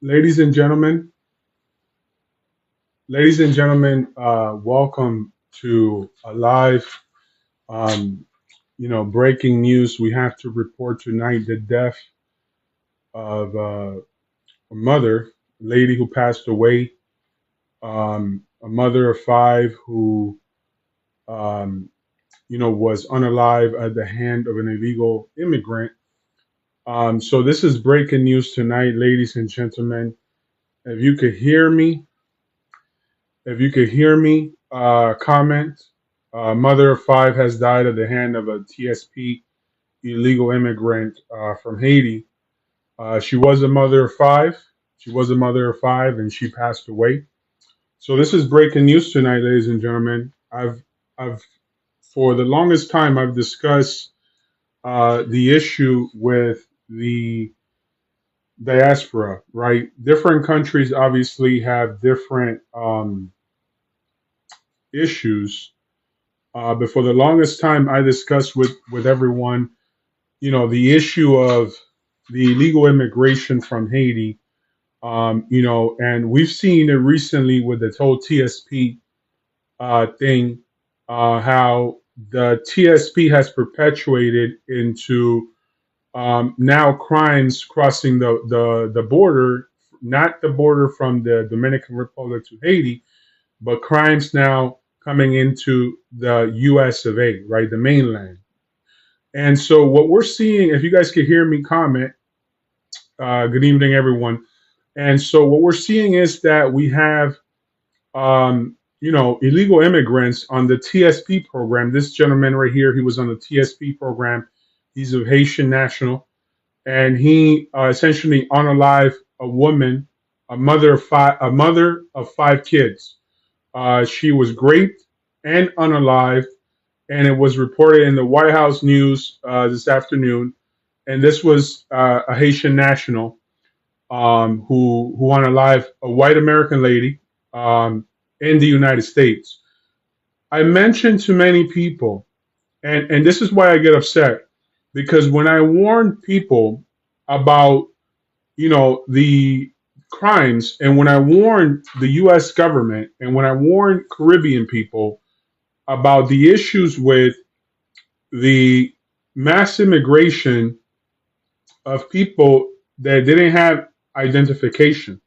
Ladies and gentlemen, welcome to a live, um, breaking news. We have to report tonight the death of a mother, a lady who passed away, a mother of five who, um, was unalive at the hand of an illegal immigrant. So this is breaking news tonight, ladies and gentlemen. If you could hear me, comment. Mother of five has died at the hand of a TSP illegal immigrant from Haiti. She was a mother of five. She was a mother of five, and she passed away. So this is breaking news tonight, ladies and gentlemen. I've, for the longest time, I've discussed the issue with the diaspora. Right, different countries obviously have different issues. But for the longest time, I discussed with everyone, the issue of the illegal immigration from Haiti. And we've seen it recently with the whole TSP thing, how the TSP has perpetuated into now crimes crossing the border, not the border from the Dominican Republic to Haiti, but crimes now coming into the US of A, right, the mainland. And so what we're seeing, if you guys could hear me comment, good evening, everyone. And so what we're seeing is that we have, illegal immigrants on the TSP program. This gentleman right here, he was on the TSP program. He's a Haitian national, and he essentially unalived a woman, a mother of five kids. She was raped and unalived, and it was reported in the White House news this afternoon. And this was a Haitian national who unalived a white American lady in the United States. I mentioned to many people, and this is why I get upset, because when I warn people about the crimes, and when I warn the U.S. government, and when I warn Caribbean people about the issues with the mass immigration of people that didn't have identification,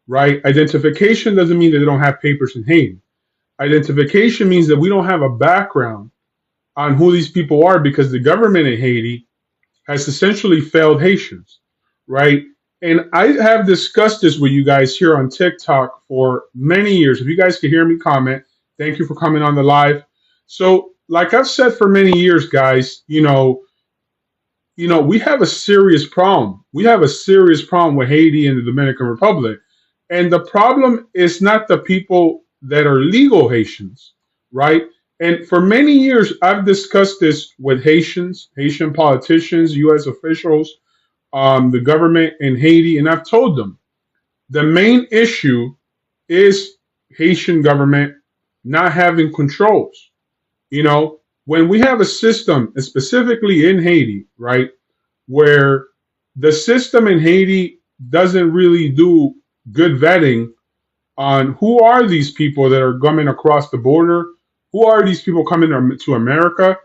right? Identification doesn't mean that they don't have papers in Haiti. Identification means that we don't have a background on who these people are because the government in Haiti has essentially failed Haitians, right? And I have discussed this with you guys here on TikTok for many years. If you guys can hear me comment, thank you for coming on the live. So, like I've said for many years, guys, we have a serious problem. We have a serious problem with Haiti and the Dominican Republic. And the problem is not the people that are legal Haitians, right? And for many years, I've discussed this with Haitians, Haitian politicians, U.S. officials, the government in Haiti, and I've told them the main issue is Haitian government not having controls. When we have a system, specifically in Haiti, right, where the system in Haiti doesn't really do good vetting on who are these people that are coming across the border, who are these people coming to America,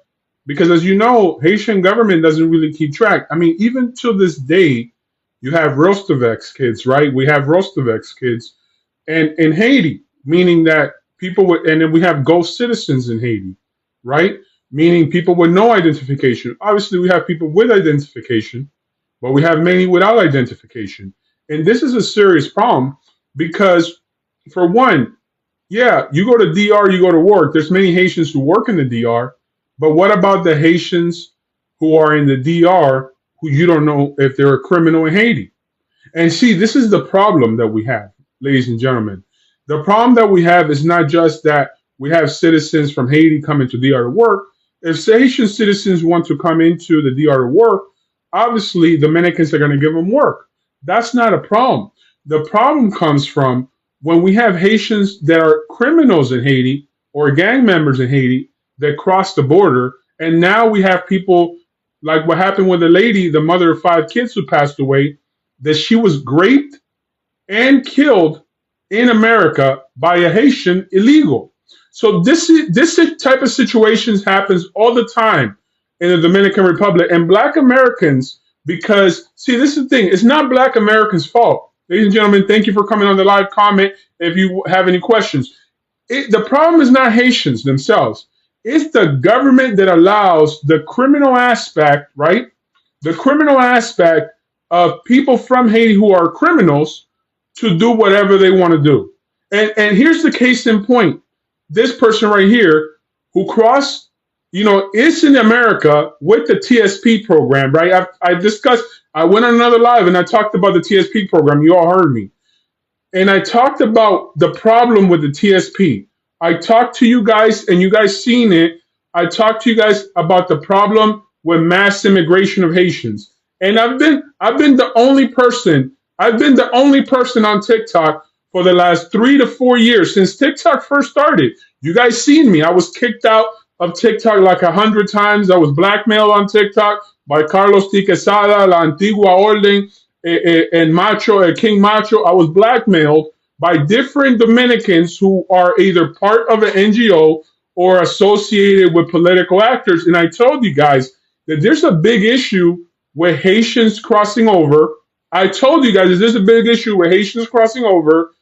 because as you know, Haitian government doesn't really keep track. I mean, even to this day, you have Rostovex kids, right? We have Rostovex kids, and in Haiti, meaning that people would, and then we have ghost citizens in Haiti, right? Meaning people with no identification. Obviously, we have people with identification, but we have many without identification. And this is a serious problem because, for one, yeah, you go to DR, you go to work. There's many Haitians who work in the DR, but what about the Haitians who are in the DR who you don't know if they're a criminal in Haiti? And see, this is the problem that we have, ladies and gentlemen. The problem that we have is not just that we have citizens from Haiti coming to DR to work. If Haitian citizens want to come into the DR to work, obviously Dominicans are going to give them work. That's not a problem. The problem comes from when we have Haitians that are criminals in Haiti or gang members in Haiti that cross the border, and now we have people like what happened with the lady, the mother of five kids who passed away, that she was raped and killed in America by a Haitian illegal. So this type of situations happens all the time in the Dominican Republic, and Black Americans, because see, this is the thing, it's not Black Americans' fault. Ladies and gentlemen, thank you for coming on the live comment. If you have any questions, the problem is not Haitians themselves. It's the government that allows the criminal aspect, right? The criminal aspect of people from Haiti who are criminals to do whatever they want to do. And here's the case in point. This person right here who crossed, is in America with the TSP program, right? I went on another live and I talked about the TSP program. You all heard me. And I talked about the problem with the TSP. I talked to you guys, and you guys seen it. I talked to you guys about the problem with mass immigration of Haitians. And I've been the only person. I've been the only person on TikTok for the last 3 to 4 years since TikTok first started. You guys seen me. I was kicked out of TikTok like 100 times. I was blackmailed on TikTok by Carlos T. Quesada, La Antigua Orden, and Macho, King Macho. I was blackmailed by different Dominicans who are either part of an NGO or associated with political actors. And I told you guys that there's a big issue with Haitians crossing over. I told you guys that there's a big issue with Haitians crossing over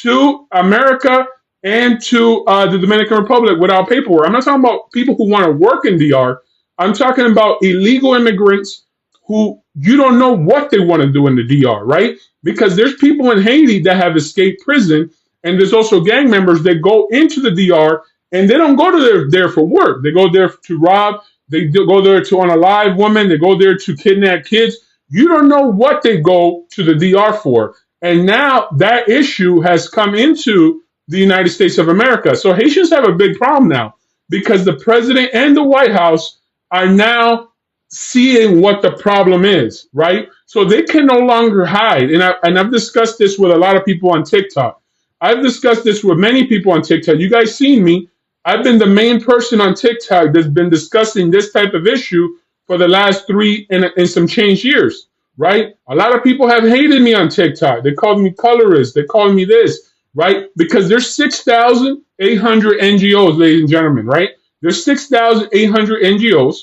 to America and to the Dominican Republic without paperwork. I'm not talking about people who want to work in DR. I'm talking about illegal immigrants who you don't know what they want to do in the DR, right? Because there's people in Haiti that have escaped prison, and there's also gang members that go into the DR, and they don't go to there for work. They go there to rob. They go there to unalive women. They go there to kidnap kids. You don't know what they go to the DR for. And now that issue has come into the United States of America. So Haitians have a big problem now because the president and the White House are now seeing what the problem is, right? So they can no longer hide. And I've discussed this with a lot of people on TikTok. I've discussed this with many people on TikTok. You guys seen me. I've been the main person on TikTok that's been discussing this type of issue for the last 3 and some change years, right? A lot of people have hated me on TikTok. They called me colorist. They called me this, right? Because there's 6,800 NGOs, ladies and gentlemen, right? There's 6,800 NGOs.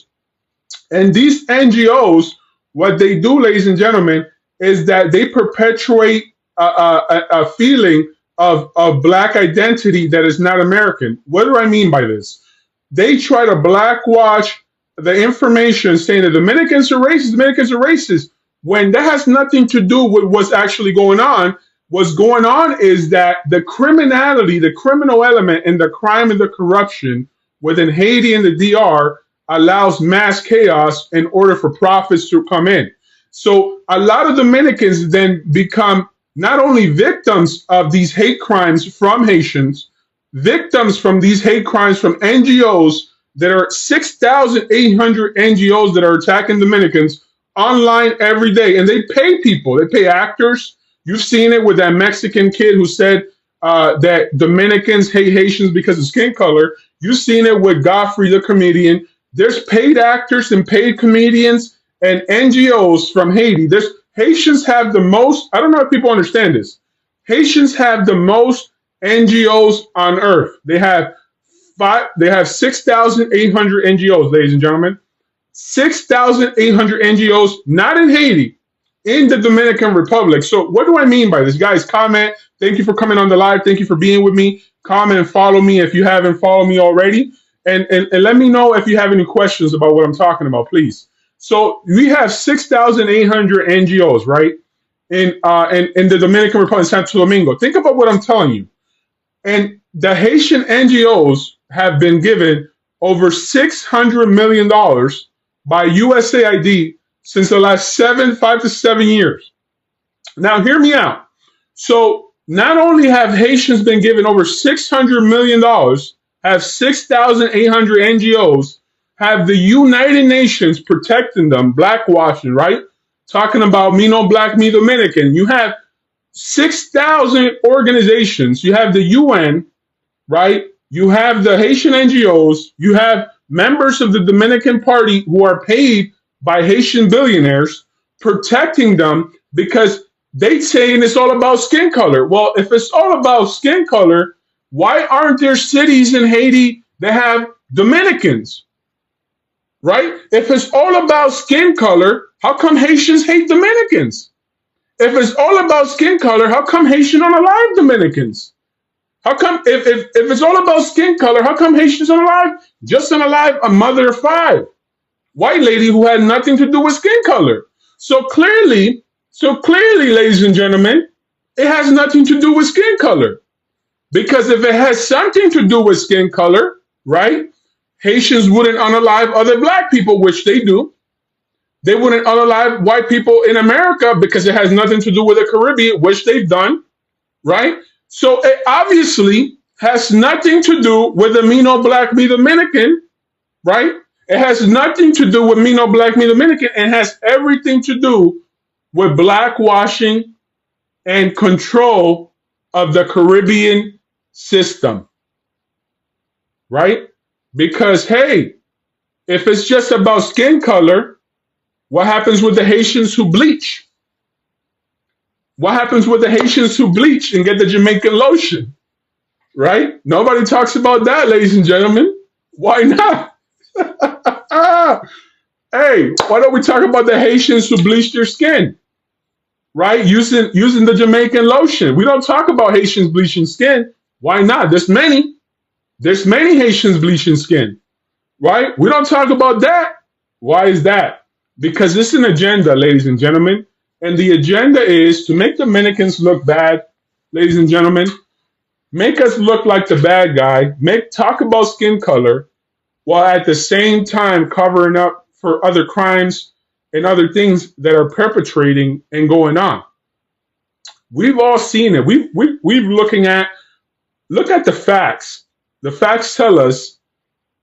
And these NGOs, what they do, ladies and gentlemen, is that they perpetuate a feeling of Black identity that is not American. What do I mean by this? They try to blackwash the information saying that Dominicans are racist, when that has nothing to do with what's actually going on. What's going on is that the criminality, the criminal element, and the crime and the corruption within Haiti and the DR allows mass chaos in order for profits to come in. So a lot of Dominicans then become not only victims of these hate crimes from Haitians, victims from these hate crimes from NGOs that are 6,800 NGOs that are attacking Dominicans online every day. And they pay people, they pay actors. You've seen it with that Mexican kid who said that Dominicans hate Haitians because of skin color. You've seen it with Godfrey, the comedian. There's paid actors and paid comedians and NGOs from Haiti. Haitians have the most, I don't know if people understand this. Haitians have the most NGOs on earth. They have 6,800 NGOs, ladies and gentlemen. 6,800 NGOs, not in Haiti, in the Dominican Republic. So what do I mean by this? Guys, comment. Thank you for coming on the live. Thank you for being with me. Comment and follow me if you haven't followed me already. And let me know if you have any questions about what I'm talking about, please. So we have 6,800 NGOs, right? In the Dominican Republic, Santo Domingo. Think about what I'm telling you. And the Haitian NGOs have been given over $600 million by USAID since the last 5 to 7 years. Now, hear me out. So not only have Haitians been given over $600 million, have 6,800 NGOs, have the United Nations protecting them, blackwashing, right? Talking about me no black, me Dominican. You have 6,000 organizations. You have the UN, right? You have the Haitian NGOs. You have members of the Dominican Party who are paid by Haitian billionaires protecting them because They saying it's all about skin color. Well, if it's all about skin color, why aren't there cities in Haiti that have Dominicans, right? If it's all about skin color, how come Haitians hate Dominicans? If it's all about skin color, how come Haitians don't alive Dominicans? How come if it's all about skin color, how come Haitians don't alive? Just unalive a mother of five, white lady who had nothing to do with skin color. So clearly, ladies and gentlemen, it has nothing to do with skin color. Because if it has something to do with skin color, right? Haitians wouldn't unalive other black people, which they do. They wouldn't unalive white people in America because it has nothing to do with the Caribbean, which they've done, right? So it obviously has nothing to do with the me no black me Dominican, right? It has nothing to do with me no black me Dominican. It has everything to do with blackwashing and control of the Caribbean system, right? Because, hey, if it's just about skin color, what happens with the Haitians who bleach? What happens with the Haitians who bleach and get the Jamaican lotion, right? Nobody talks about that, ladies and gentlemen. Why not? Hey, why don't we talk about the Haitians who bleach their skin, right? Using the Jamaican lotion. We don't talk about Haitians bleaching skin. Why not? There's many. There's many Haitians bleaching skin, right? We don't talk about that. Why is that? Because this is an agenda, ladies and gentlemen. And the agenda is to make Dominicans look bad, ladies and gentlemen. Make us look like the bad guy. Talk about skin color while at the same time covering up for other crimes and other things that are perpetrating and going on. We've all seen it. We've look at the facts. The facts tell us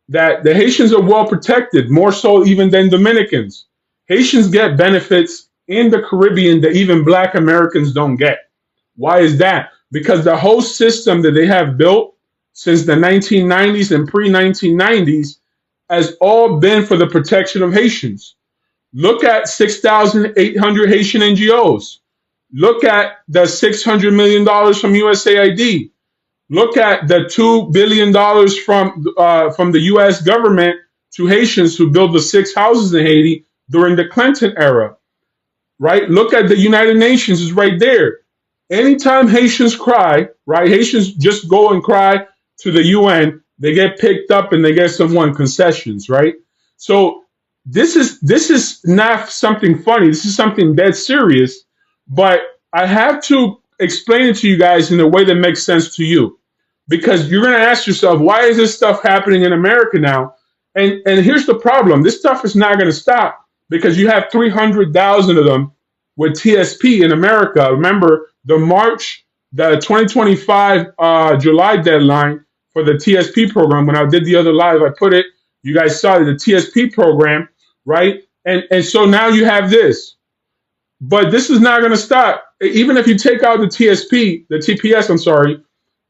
that the Haitians are well protected, more so even than Dominicans. Haitians get benefits in the Caribbean that even black Americans don't get. Why is that? Because the whole system that they have built since the 1990s and pre-1990s has all been for the protection of Haitians. Look at 6,800 Haitian NGOs. Look at the $600 million from USAID. Look at the $2 billion from the U.S. government to Haitians who built the 6 houses in Haiti during the Clinton era, right? Look at the United Nations is right there. Anytime Haitians cry, right? Haitians just go and cry to the UN. They get picked up and they get someone concessions, right? So this is not something funny. This is something dead serious. But I have to explain it to you guys in a way that makes sense to you, because you're going to ask yourself, why is this stuff happening in America now? And here's the problem. This stuff is not going to stop because you have 300,000 of them with TSP in America. Remember the 2025 July deadline for the TSP program. When I did the other live, I put it, you guys saw it, the TSP program, right? And so now you have this. But this is not going to stop. Even if you take out the TPS, I'm sorry,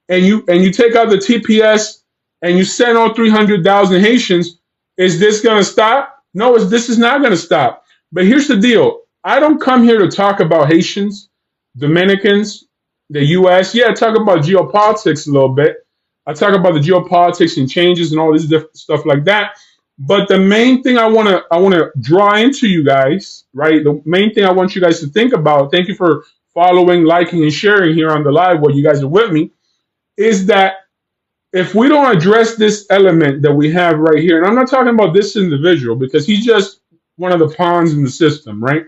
and you take out the TPS and you send all 300,000 Haitians, is this going to stop? No, this is not going to stop. But here's the deal. I don't come here to talk about Haitians, Dominicans, the U.S. Yeah, I talk about geopolitics a little bit. I talk about the geopolitics and changes and all this different stuff like that. But the main thing I want to draw into you guys, right? The main thing I want you guys to think about, thank you for following, liking, and sharing here on the live while you guys are with me, is that if we don't address this element that we have right here, and I'm not talking about this individual because he's just one of the pawns in the system, right?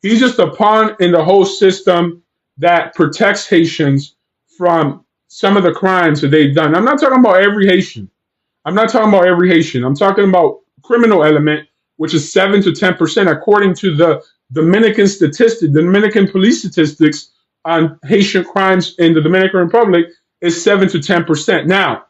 He's just a pawn in the whole system that protects Haitians from some of the crimes that they've done. I'm not talking about every Haitian. I'm talking about criminal element, which is 7 to 10%, according to the Dominican the Dominican police statistics on Haitian crimes in the Dominican Republic is 7 to 10%. Now,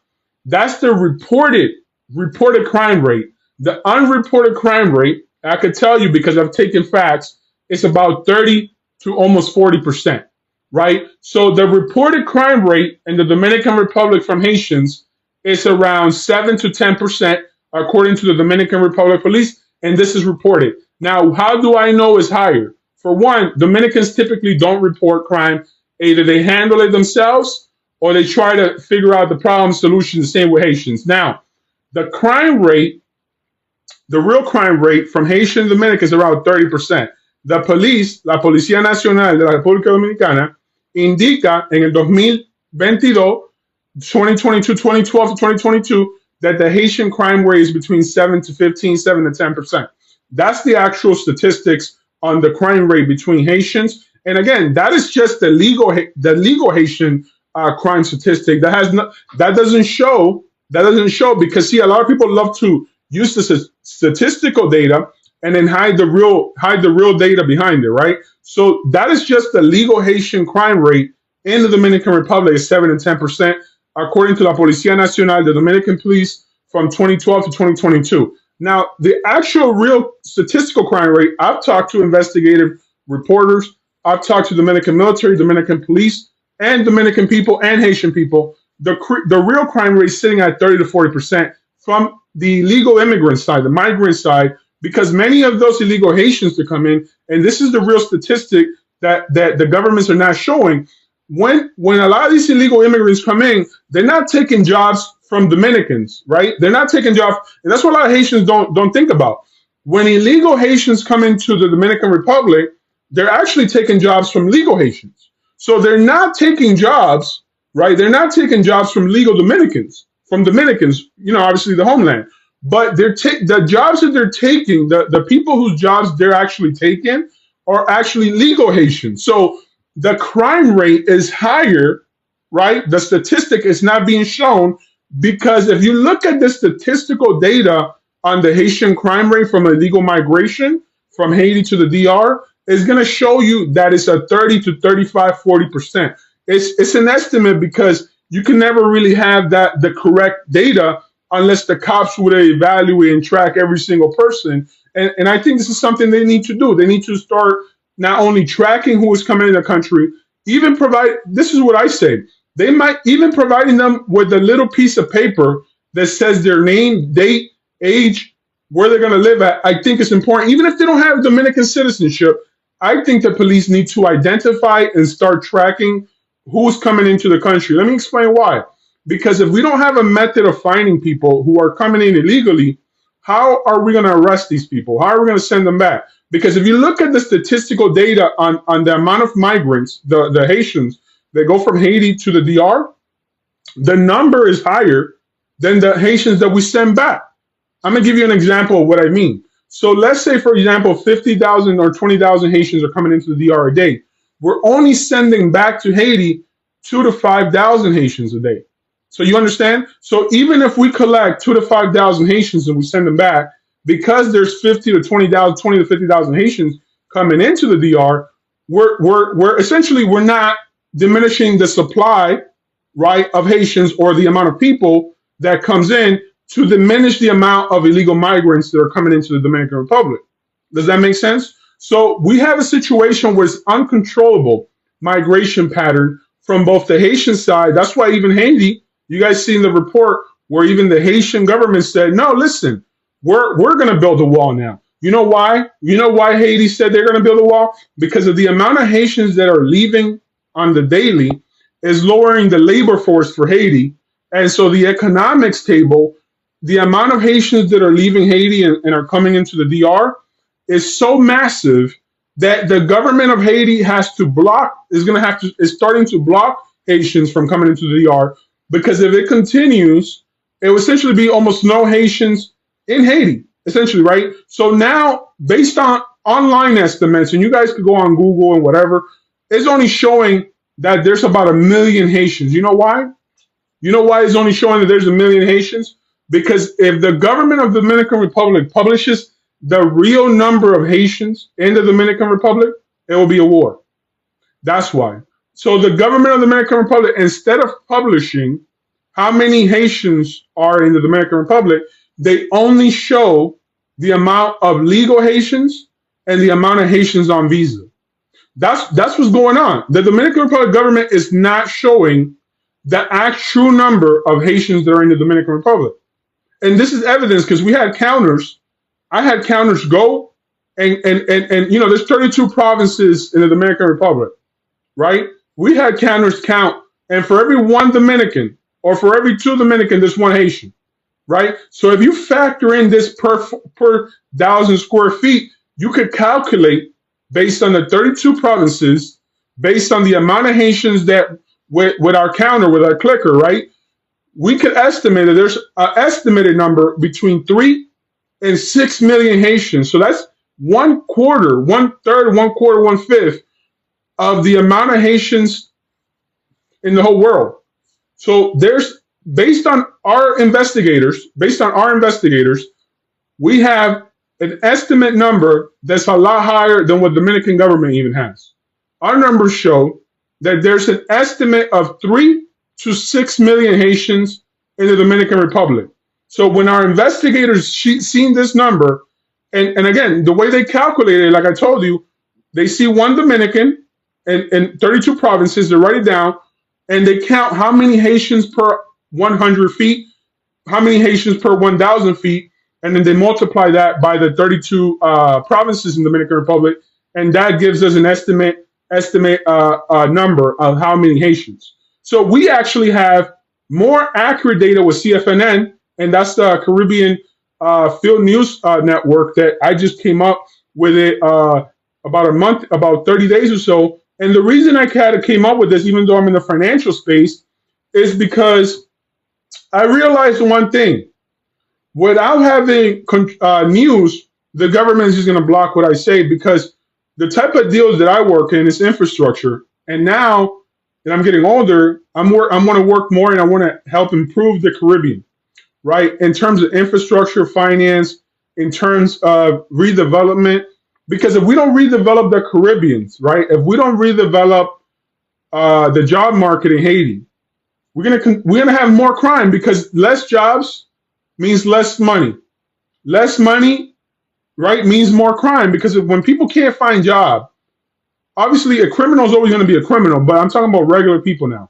that's the reported crime rate. The unreported crime rate, I could tell you because I've taken facts, it's about 30 to almost 40%, right? So the reported crime rate in the Dominican Republic from Haitians is around 7 to 10%, according to the Dominican Republic Police, and this is reported. Now, how do I know it's higher? for one, Dominicans typically don't report crime. Either they handle it themselves or they try to figure out the problem solution the same with Haitians. Now, the crime rate, the real crime rate from Haitian to Dominican is around 30%. The police, la Policía Nacional de la República Dominicana, indica en el 2022, 2022, 2012 to 2022, that the Haitian crime rate is between 7 to 15, 7 to 10%. That's the actual statistics on the crime rate between Haitians. And again, that is just the legal Haitian crime statistic. That doesn't show because see, a lot of people love to use the statistical data and then hide the real data behind it, right? So that is just the legal Haitian crime rate in the Dominican Republic is 7 and 10%, according to la Policía Nacional, the Dominican police, from 2012 to 2022. Now, the actual real statistical crime rate, I've talked to investigative reporters, I've talked to Dominican military, Dominican police, and Dominican people and Haitian people. The real crime rate is sitting at 30 to 40% from the illegal immigrant side, the migrant side, because many of those illegal Haitians that come in, and this is the real statistic that the governments are not showing, when a lot of these illegal immigrants come in, they're not taking jobs from Dominicans, right? They're not taking jobs, and that's what a lot of Haitians don't think about. When illegal Haitians come into the Dominican Republic, they're actually taking jobs from legal Haitians. So they're not taking jobs, right? They're not taking jobs from legal Dominicans, obviously the homeland. But the jobs that they're taking, the people whose jobs they're actually taking are actually legal Haitians. So the crime rate is higher, right? The statistic is not being shown because if you look at the statistical data on the Haitian crime rate from illegal migration from Haiti to the DR, it's going to show you that it's a 30 to 35, 40%. It's an estimate because you can never really have the correct data unless the cops would evaluate and track every single person. And I think this is something they need to do. They need to start not only tracking who is coming in the country, even this is what I say, they might even providing them with a little piece of paper that says their name, date, age, where they're going to live at. I think it's important. Even if they don't have Dominican citizenship, I think the police need to identify and start tracking who's coming into the country. Let me explain why. Because if we don't have a method of finding people who are coming in illegally, how are we going to arrest these people? How are we going to send them back? Because if you look at the statistical data on the amount of migrants, the Haitians that go from Haiti to the DR, the number is higher than the Haitians that we send back. I'm going to give you an example of what I mean. So let's say, for example, 50,000 or 20,000 Haitians are coming into the DR a day. We're only sending back to Haiti 2,000 to 5,000 Haitians a day. So you understand? So even if we collect 2,000 to 5,000 Haitians and we send them back, because there's 50 to 20,000, 20 to 50,000 Haitians coming into the DR, we're essentially not diminishing the supply, right, of Haitians or the amount of people that comes in to diminish the amount of illegal migrants that are coming into the Dominican Republic. Does that make sense? So we have a situation where it's uncontrollable migration pattern from both the Haitian side. That's why even Haiti, you guys seen the report where even the Haitian government said, no, listen, we're going to build a wall now. You know why? You know why Haiti said they're going to build a wall? Because of the amount of Haitians that are leaving on the daily is lowering the labor force for Haiti. And so the economics table, the amount of Haitians that are leaving Haiti and are coming into the DR is so massive that the government of Haiti is starting to block Haitians from coming into the DR, because if it continues, it will essentially be almost no Haitians in Haiti, essentially, right? So now, based on online estimates, and you guys could go on Google and whatever, it's only showing that there's about 1 million Haitians. You know why? You know why it's only showing that there's 1 million Haitians? Because if the government of the Dominican Republic publishes the real number of Haitians in the Dominican Republic, it will be a war. That's why. So the government of the Dominican Republic, instead of publishing how many Haitians are in the Dominican Republic, they only show the amount of legal Haitians and the amount of Haitians on visa. That's what's going on. The Dominican Republic government is not showing the actual number of Haitians that are in the Dominican Republic. And this is evidence because we had counters. I had counters go And you know, there's 32 provinces in the Dominican Republic, right? We had counters count, and for every one Dominican or for every two Dominican, there's one Haitian, right? So if you factor in this per thousand square feet, you could calculate based on the 32 provinces, based on the amount of Haitians that with our counter, with our clicker, right? We could estimate that there's an estimated number between 3 and 6 million Haitians. So that's one quarter, one third, one quarter, one fifth of the amount of Haitians in the whole world. So there's based on our investigators, we have an estimate number that's a lot higher than what the Dominican government even has. Our numbers show that there's an estimate of 3 to 6 million Haitians in the Dominican Republic. So when our investigators seen this number, and again, the way they calculate it, like I told you, they see one Dominican and 32 provinces, they write it down, and they count how many Haitians per 100 feet, how many Haitians per 1,000 feet, and then they multiply that by the 32 provinces in the Dominican Republic, and that gives us an estimate number of how many Haitians. So we actually have more accurate data with CFNN, and that's the Caribbean Field News Network that I just came up with it about 30 days or so. And the reason I kind of came up with this, even though I'm in the financial space, is because I realized one thing. Without having news, the government is just going to block what I say, because the type of deals that I work in is infrastructure. And now that I'm getting older, I want to work more, and I want to help improve the Caribbean, right? In terms of infrastructure, finance, in terms of redevelopment. Because if we don't redevelop the Caribbeans, right? If we don't redevelop the job market in Haiti, we're gonna have more crime, because less jobs means less money. Less money, right, means more crime, because when people can't find job, obviously a criminal is always going to be a criminal, but I'm talking about regular people now.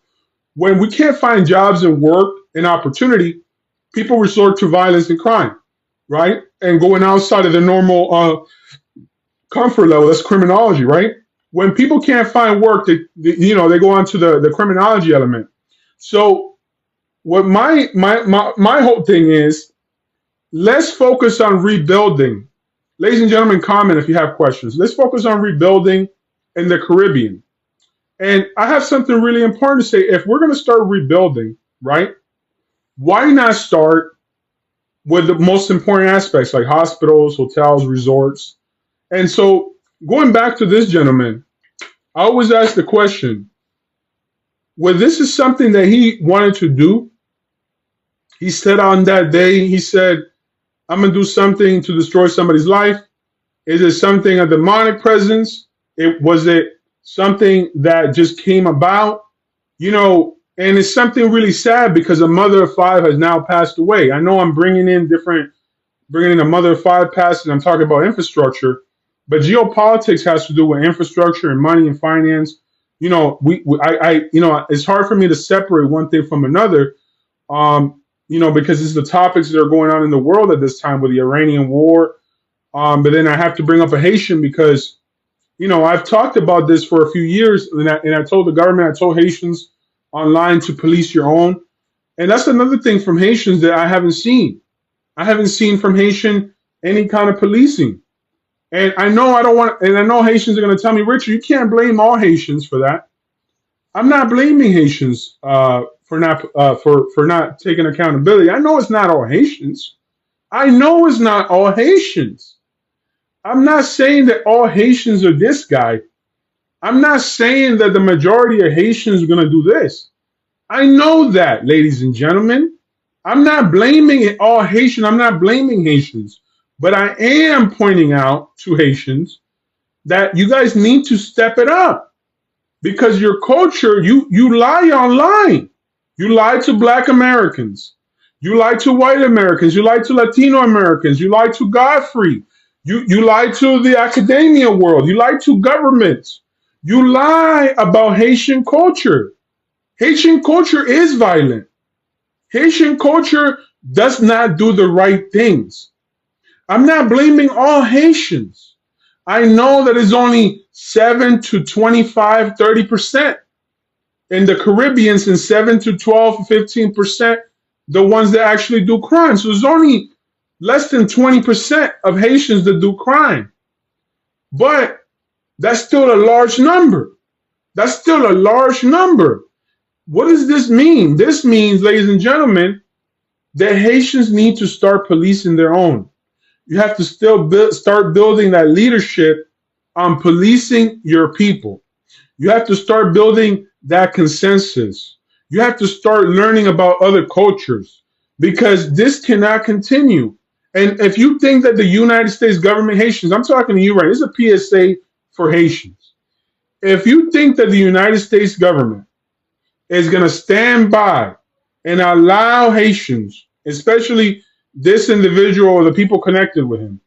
When we can't find jobs and work and opportunity, people resort to violence and crime, right? And going outside of the normal comfort level, that's criminology, right? When people can't find work, they go on to the criminology element. So what my whole thing is, let's focus on rebuilding. Ladies and gentlemen, comment if you have questions. Let's focus on rebuilding in the Caribbean. And I have something really important to say. If we're going to start rebuilding, right, why not start with the most important aspects like hospitals, hotels, resorts? And so going back to this gentleman, I always ask the question, well, this is something that he wanted to do. He said on that day, he said, I'm going to do something to destroy somebody's life. Is it something, a demonic presence? Was it something that just came about? And it's something really sad, because a mother of 5 has now passed away. I know I'm bringing in a mother of 5 passed, and I'm talking about infrastructure, but geopolitics has to do with infrastructure and money and finance. It's hard for me to separate one thing from another, because it's the topics that are going on in the world at this time with the Iranian war. But then I have to bring up a Haitian, because, I've talked about this for a few years, and I told the government, I told Haitians online to police your own. And that's another thing from Haitians that I haven't seen. I haven't seen from Haitian any kind of policing. And I know Haitians are going to tell me, Richard, you can't blame all Haitians for that. I'm not blaming Haitians for not taking accountability. I know it's not all Haitians. I'm not saying that all Haitians are this guy. I'm not saying that the majority of Haitians are going to do this. I know that, ladies and gentlemen. I'm not blaming all Haitians. I'm not blaming Haitians. But I am pointing out to Haitians that you guys need to step it up, because your culture, you lie online. You lie to Black Americans. You lie to white Americans. You lie to Latino Americans. You lie to Godfrey. You lie to the academia world. You lie to governments. You lie about Haitian culture. Haitian culture is violent. Haitian culture does not do the right things. I'm not blaming all Haitians. I know that it's only 7 to 25, 30% in the Caribbeans, and 7 to 12, 15% the ones that actually do crime. So there's only less than 20% of Haitians that do crime. But that's still a large number. That's still a large number. What does this mean? This means, ladies and gentlemen, that Haitians need to start policing their own. You have to start building that leadership on policing your people. You have to start building that consensus. You have to start learning about other cultures, because this cannot continue. And if you think that the United States government, Haitians, I'm talking to you right, this is a PSA for Haitians. If you think that the United States government is going to stand by and allow Haitians, especially this individual or the people connected with him,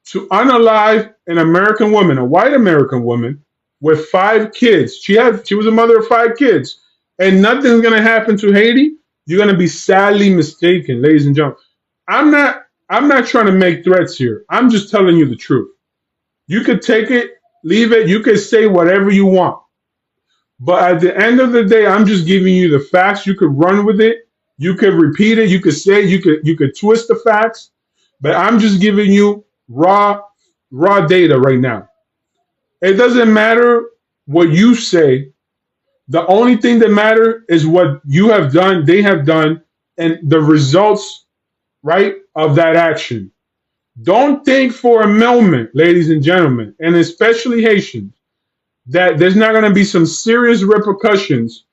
to unalive an American woman, a white American woman with 5 kids. She was a mother of 5 kids, and nothing's going to happen to Haiti. You're going to be sadly mistaken, ladies and gentlemen. I'm not trying to make threats here. I'm just telling you the truth. You could take it, leave it. You could say whatever you want. But at the end of the day, I'm just giving you the facts. You could run with it. You could repeat it. You could say it. You could twist the facts. But I'm just giving you raw data right now. It doesn't matter what you say. The only thing that matters is what you have done, they have done, and the results, right, of that action. Don't think for a moment, ladies and gentlemen, and especially Haitians, that there's not going to be some serious repercussions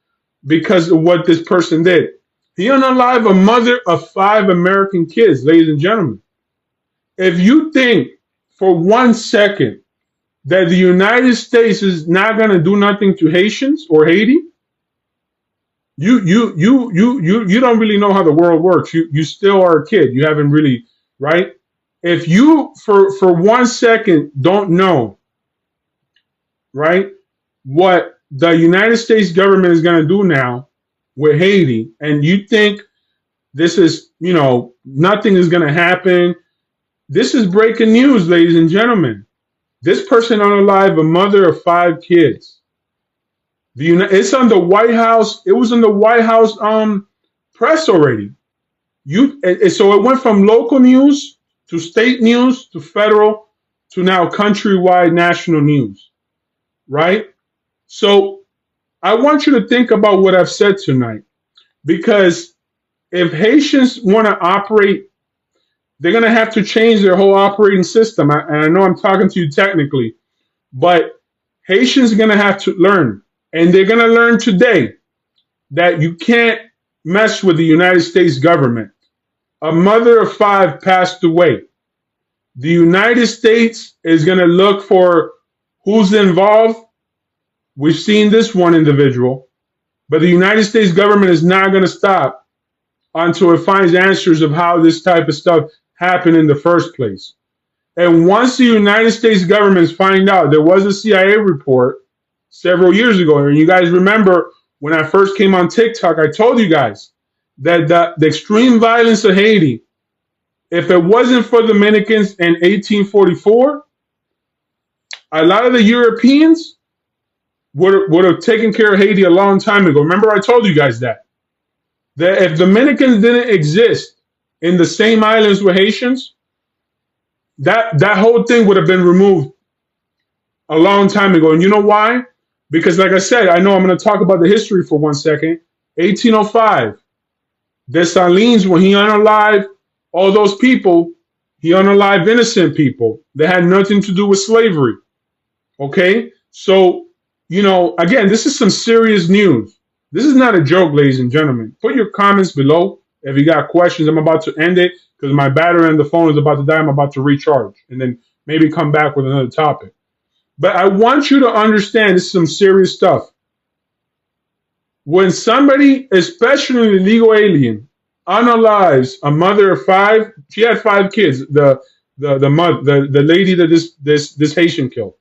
because of what this person did. He unalived a mother of 5 American kids, ladies and gentlemen. If you think for 1 second that the United States is not going to do nothing to Haitians or Haiti, you don't really know how the world works. You still are a kid. You haven't really, right? If you for 1 second don't know, right, what the United States government is going to do now with Haiti, and you think this is, nothing is going to happen, this is breaking news, ladies and gentlemen. This person unalive a mother of 5 kids. It's on the White House. It was in the White House press already. So it went from local news to state news to federal to now countrywide national news, right? So I want you to think about what I've said tonight, because if Haitians want to operate, they're going to have to change their whole operating system. And I know I'm talking to you technically, but Haitians are going to have to learn, and they're going to learn today, that you can't mess with the United States government. A mother of 5 passed away. The United States is going to look for who's involved. We've seen this one individual, but the United States government is not going to stop until it finds answers of how this type of stuff happened in the first place. And once the United States governments find out, there was a CIA report several years ago, and you guys remember when I first came on TikTok, I told you guys that the extreme violence of Haiti, if it wasn't for Dominicans in 1844, a lot of the Europeans would have taken care of Haiti a long time ago. Remember, I told you guys that if Dominicans didn't exist in the same islands with Haitians, that whole thing would have been removed a long time ago. And you know why? Because, like I said, I know I'm going to talk about the history for 1 second. 1805, Dessalines, when he unalived all those people, he unalived innocent people that had nothing to do with slavery. Okay? So, again, this is some serious news. This is not a joke, ladies and gentlemen. Put your comments below if you got questions. I'm about to end it because my battery on the phone is about to die. I'm about to recharge and then maybe come back with another topic. But I want you to understand this is some serious stuff. When somebody, especially an illegal alien, unalives a mother of 5, she had 5 kids. The lady that this Haitian killed,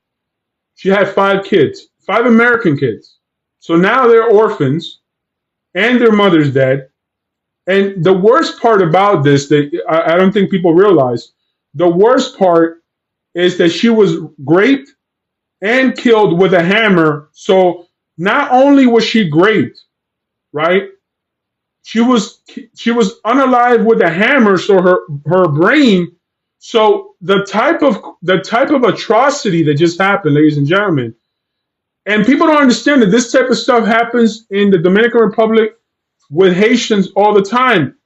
she had 5 kids, 5 American kids. So now they're orphans, and their mother's dead. And the worst part about this, that I don't think people realize, the worst part is that she was raped and killed with a hammer. So not only was she raped, right? She was unalive with a hammer, so her brain. So the type of atrocity that just happened, ladies and gentlemen, and people don't understand that this type of stuff happens in the Dominican Republic with Haitians all the time.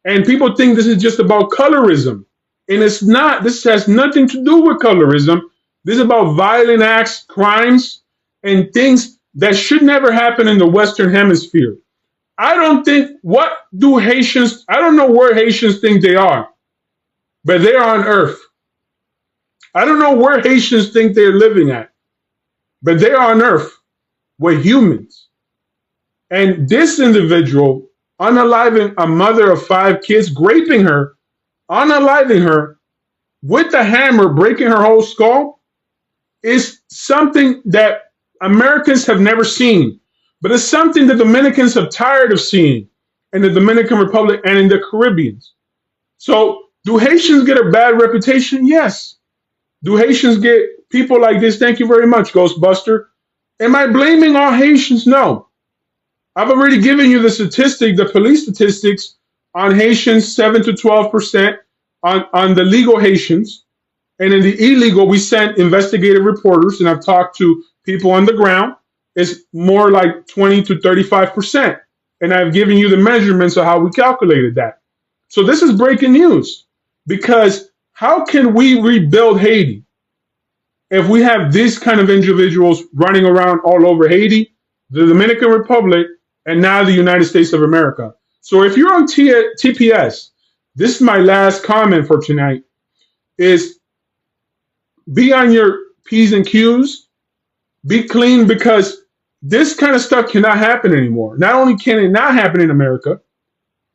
And people think this is just about colorism. And it's not. This has nothing to do with colorism. This is about violent acts, crimes, and things that should never happen in the Western Hemisphere. I don't think, what do Haitians, I don't know where Haitians think they are, but they are on Earth. I don't know where Haitians think they're living at, but they are on Earth. We're humans. And this individual, unaliving a mother of 5 kids, raping her, unaliving her with a hammer, breaking her whole skull, is something that Americans have never seen. But it's something the Dominicans are tired of seeing in the Dominican Republic and in the Caribbean. So do Haitians get a bad reputation? Yes. Do Haitians get people like this? Thank you very much, Ghostbuster. Am I blaming all Haitians? No. I've already given you the statistic, the police statistics on Haitians, 7 to 12% on the legal Haitians. And in the illegal, we sent investigative reporters, and I've talked to people on the ground. It's more like 20 to 35%. And I've given you the measurements of how we calculated that. So this is breaking news, because how can we rebuild Haiti if we have these kind of individuals running around all over Haiti, the Dominican Republic, and now the United States of America? So if you're on TPS, this is my last comment for tonight, is be on your P's and Q's, be clean, because this kind of stuff cannot happen anymore. Not only can it not happen in America,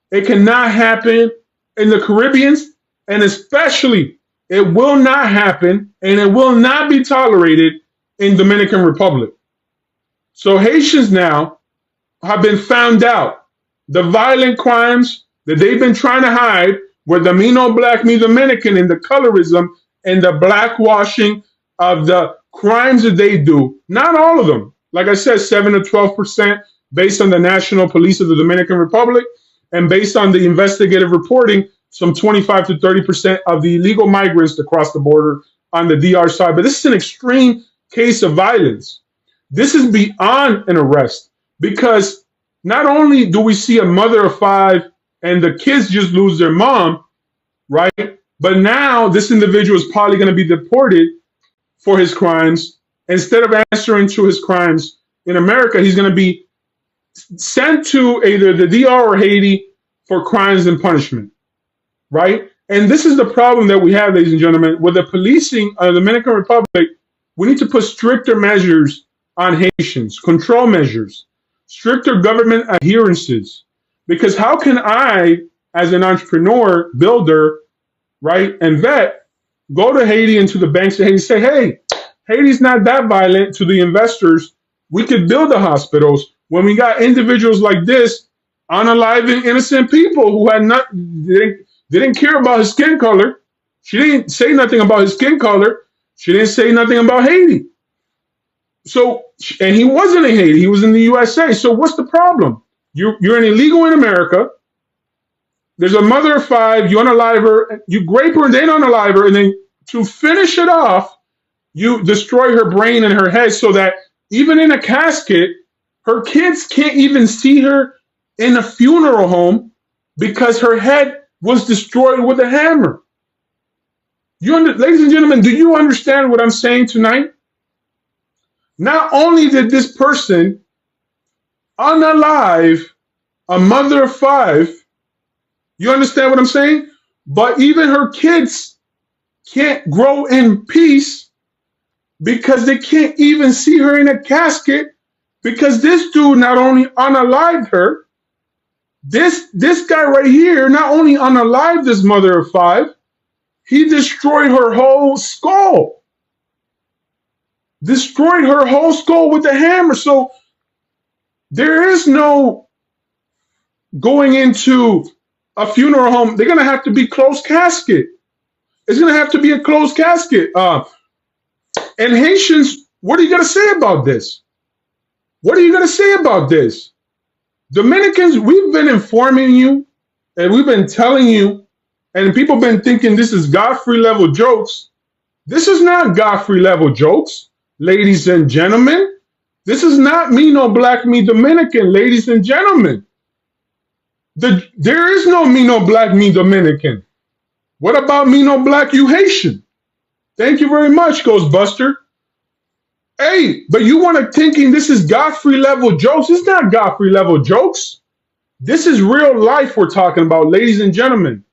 it cannot happen in the Caribbean, and especially it will not happen and it will not be tolerated in Dominican Republic. So Haitians now have been found out. The violent crimes that they've been trying to hide were the me no black, me Dominican, and the colorism and the blackwashing of the crimes that they do. Not all of them. Like I said, 7 to 12% based on the National Police of the Dominican Republic, and based on the investigative reporting, some 25 to 30% of the illegal migrants that cross the border on the DR side. But this is an extreme case of violence. This is beyond an arrest, because not only do we see a mother of 5 and the kids just lose their mom, right? But now this individual is probably going to be deported for his crimes. Instead of answering to his crimes in America, he's going to be sent to either the DR or Haiti for crimes and punishment, right? And this is the problem that we have, ladies and gentlemen, with the policing of the Dominican Republic. We need to put stricter measures on Haitians, control measures, stricter government adherences. Because how can I, as an entrepreneur, builder, right, and vet, go to Haiti and to the banks of Haiti and say, hey, Haiti's not that violent, to the investors. We could build the hospitals, when we got individuals like this unaliving innocent people who had not, they didn't care about his skin color. She didn't say nothing about his skin color. She didn't say nothing about Haiti. So, and he wasn't in Haiti. He was in the USA. So what's the problem? You're an illegal in America. There's a mother of 5. You unalive her. You rape her and then unalive her. And then to finish it off, you destroy her brain and her head, so that even in a casket, her kids can't even see her in a funeral home, because her head was destroyed with a hammer. Ladies and gentlemen, do you understand what I'm saying tonight? Not only did this person unalive a mother of 5, you understand what I'm saying? But even her kids can't grow in peace, because they can't even see her in a casket, because this dude not only unalived her, this guy right here not only unalived this mother of 5, he destroyed her whole skull. Destroyed her whole skull with a hammer. So there is no going into a funeral home. They're going to have to be closed casket. It's going to have to be a closed casket. And Haitians, what are you going to say about this? What are you going to say about this? Dominicans, we've been informing you and we've been telling you, and people been thinking this is Godfrey level jokes. This is not Godfrey level jokes, ladies and gentlemen. This is not me no black, me Dominican, ladies and gentlemen. There is no me no black, me Dominican. What about me no black, you Haitian? Thank you very much, Ghostbuster. Hey, but you want to thinking this is Godfrey level jokes. It's not Godfrey level jokes. This is real life we're talking about, ladies and gentlemen.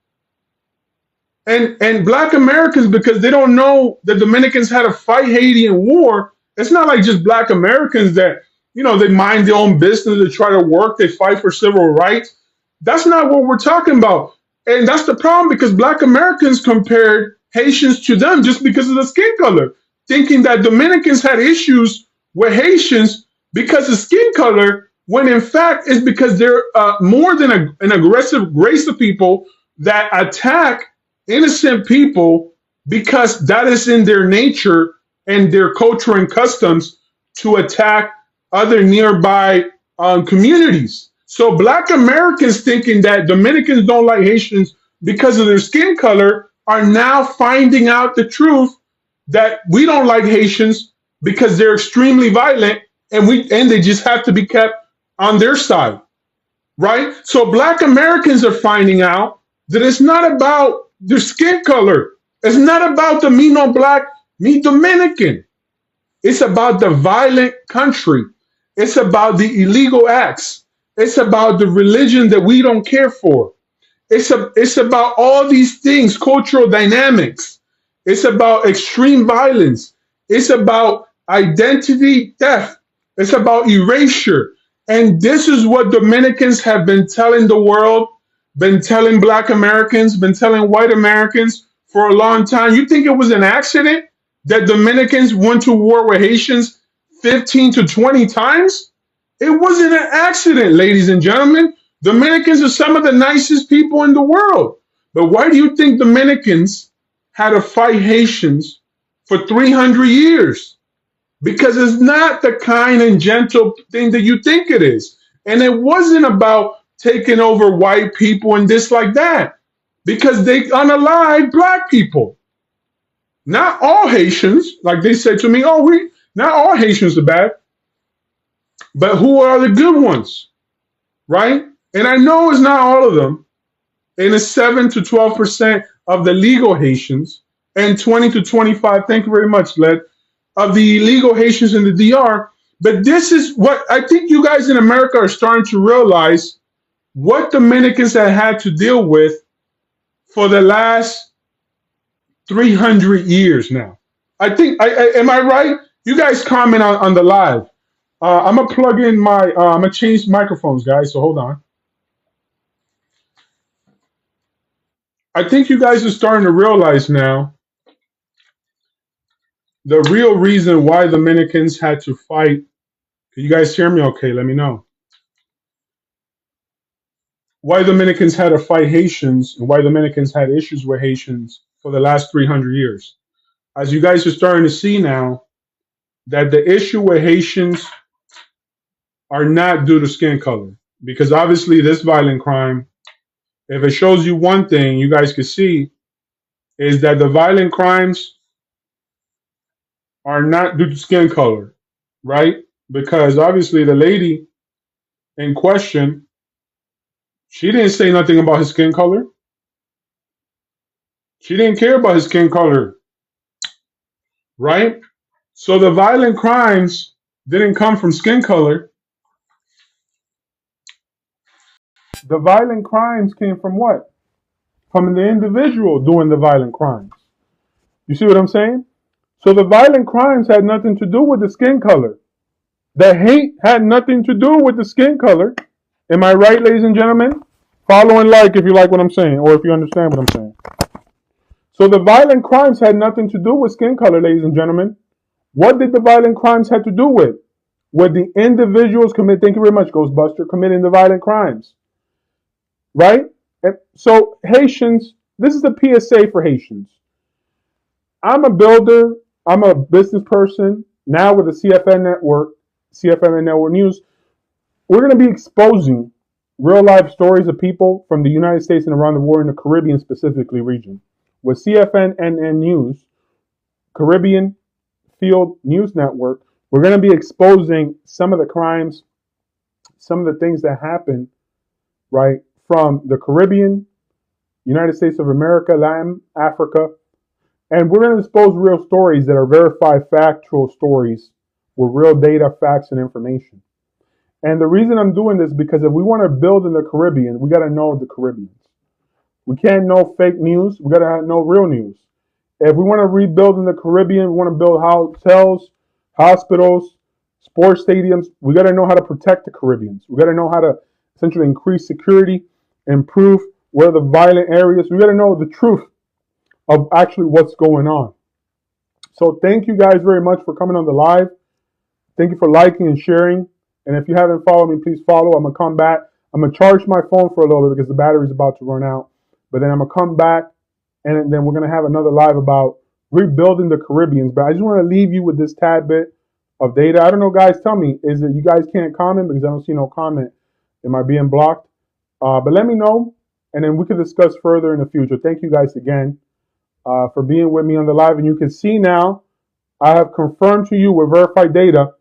And black Americans, because they don't know the Dominicans had to fight Haiti in war. It's not like just black Americans that, they mind their own business, they try to work, they fight for civil rights. That's not what we're talking about. And that's the problem, because black Americans compared Haitians to them just because of the skin color, thinking that Dominicans had issues with Haitians because of skin color, when in fact it's because they're more than an aggressive race of people that attack innocent people because that is in their nature and their culture and customs to attack other nearby communities. So black Americans thinking that Dominicans don't like Haitians because of their skin color are now finding out the truth that we don't like Haitians because they're extremely violent and they just have to be kept on their side. Right? So black Americans are finding out that it's not about their skin color. It's not about the me no black, me Dominican. It's about the violent country. It's about the illegal acts. It's about the religion that we don't care for. It's about all these things, cultural dynamics. It's about extreme violence. It's about identity theft. It's about erasure. And this is what Dominicans have been telling the world, been telling black Americans, been telling white Americans for a long time. You think it was an accident that Dominicans went to war with Haitians 15 to 20 times? It wasn't an accident, ladies and gentlemen. Dominicans are some of the nicest people in the world. But why do you think Dominicans had to fight Haitians for 300 years? Because it's not the kind and gentle thing that you think it is. And it wasn't about taking over white people and this like that. Because they unalive black people. Not all Haitians, like they said to me, not all Haitians are bad. But who are the good ones? Right? And I know it's not all of them. And it's 7 to 12% of the legal Haitians and 20 to 25, thank you very much, Led, of the illegal Haitians in the DR. But this is what I think you guys in America are starting to realize, what Dominicans have had to deal with for the last 300 years now. I think, am I right? You guys comment on the live. I'm going to plug in I'm going to change microphones, guys, so hold on. I think you guys are starting to realize now the real reason why Dominicans had to fight. Can you guys hear me okay? Let me know. Why Dominicans had to fight Haitians and why Dominicans had issues with Haitians for the last 300 years. As you guys are starting to see now, that the issue with Haitians are not due to skin color. Because obviously this violent crime, if it shows you one thing, you guys can see, is that the violent crimes are not due to skin color, right? Because obviously the lady in question, she didn't say nothing about his skin color. She didn't care about his skin color, right? So the violent crimes didn't come from skin color. The violent crimes came from what? From the individual doing the violent crimes. You see what I'm saying? So the violent crimes had nothing to do with the skin color. The hate had nothing to do with the skin color. Am I right, ladies and gentlemen? Follow and like if you like what I'm saying, or if you understand what I'm saying. So the violent crimes had nothing to do with skin color, ladies and gentlemen. What did the violent crimes have to do with? With the individuals thank you very much, Ghostbuster, committing the violent crimes. Right? And so Haitians, this is a PSA for Haitians. I'm a builder. I'm a business person now with the CFNN Network News. We're going to be exposing real life stories of people from the United States and around the world in the Caribbean specifically region. With CFNN News, Caribbean Field News Network, we're going to be exposing some of the crimes, some of the things that happen, right, from the Caribbean, United States of America, Latin, Africa, and we're going to expose real stories that are verified, factual stories with real data, facts, and information. And the reason I'm doing this is because if we want to build in the Caribbean, we got to know the Caribbeans. We can't know fake news. We got to know real news. If we want to rebuild in the Caribbean, we want to build hotels, hospitals, sports stadiums. We got to know how to protect the Caribbeans. We got to know how to essentially increase security, improve where the violent areas. We got to know the truth of actually what's going on. So thank you guys very much for coming on the live. Thank you for liking and sharing. And if you haven't followed me, please follow. I'm going to come back. I'm going to charge my phone for a little bit because the battery's about to run out. But then I'm going to come back and then we're going to have another live about rebuilding the Caribbeans. But I just want to leave you with this tad bit of data. I don't know, guys. Tell me, is it you guys can't comment because I don't see no comment? Am I being blocked? But let me know, and then we can discuss further in the future. Thank you guys again for being with me on the live. And you can see now, I have confirmed to you with verified data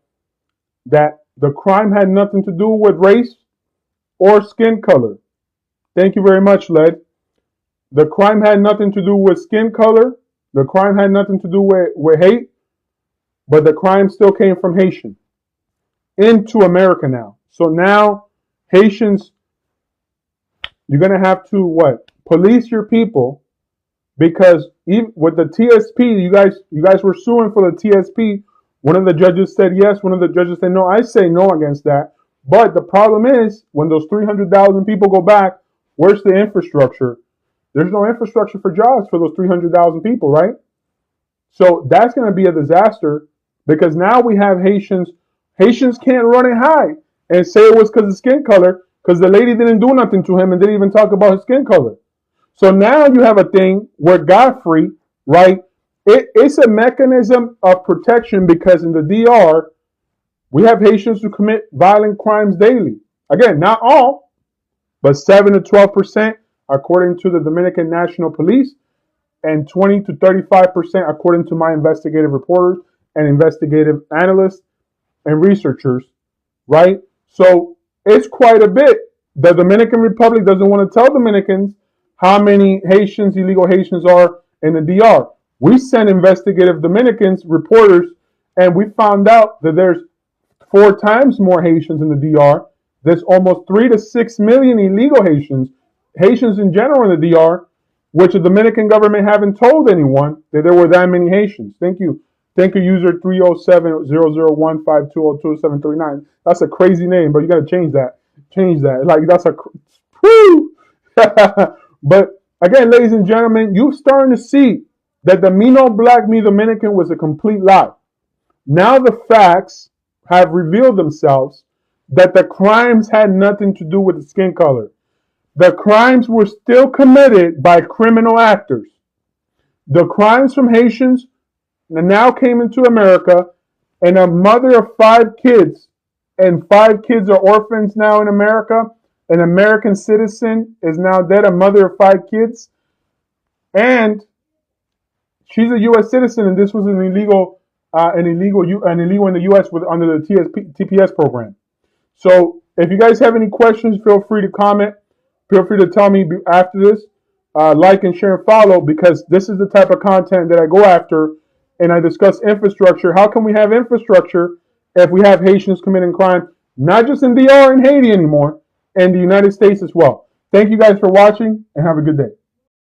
that the crime had nothing to do with race or skin color. Thank you very much, Led. The crime had nothing to do with skin color. The crime had nothing to do with hate, but the crime still came from Haitian into America now. So now Haitians, you're going to have to what? Police your people, because even with the TSP, you guys were suing for the TSP. One of the judges said yes. One of the judges said no. I say no against that. But the problem is, when those 300,000 people go back, where's the infrastructure? There's no infrastructure for jobs for those 300,000 people, right? So that's going to be a disaster because now we have Haitians. Haitians can't run and hide and say it was because of skin color because the lady didn't do nothing to him and didn't even talk about his skin color. So now you have a thing where Godfrey, right? It's a mechanism of protection because in the DR, we have Haitians who commit violent crimes daily. Again, not all, but 7 to 12% according to the Dominican National Police, and 20 to 35% according to my investigative reporters and investigative analysts and researchers, right? So it's quite a bit. The Dominican Republic doesn't want to tell Dominicans how many Haitians, illegal Haitians are in the DR. We send investigative Dominicans, reporters, and we found out that there's 4 times more Haitians in the DR. There's almost 3 to 6 million illegal Haitians in general in the DR, which the Dominican government haven't told anyone that there were that many Haitians. Thank you. Thank you, user 307-0015202-739. That's a crazy name, but you got to change that. Change that. Like, that's a... Woo! But, again, ladies and gentlemen, you're starting to see that the Me No Black, Me Dominican was a complete lie. Now the facts have revealed themselves that the crimes had nothing to do with the skin color. The crimes were still committed by criminal actors. The crimes from Haitians now came into America, and a mother of 5 kids, and 5 kids are orphans now in America. An American citizen is now dead, a mother of 5 kids, and she's a U.S. citizen, and this was an illegal in the U.S. under the TPS program. So if you guys have any questions, feel free to comment. Feel free to tell me after this. Like and share and follow, because this is the type of content that I go after, and I discuss infrastructure. How can we have infrastructure if we have Haitians committing crime, not just in DR and Haiti anymore, and the United States as well? Thank you guys for watching, and have a good day.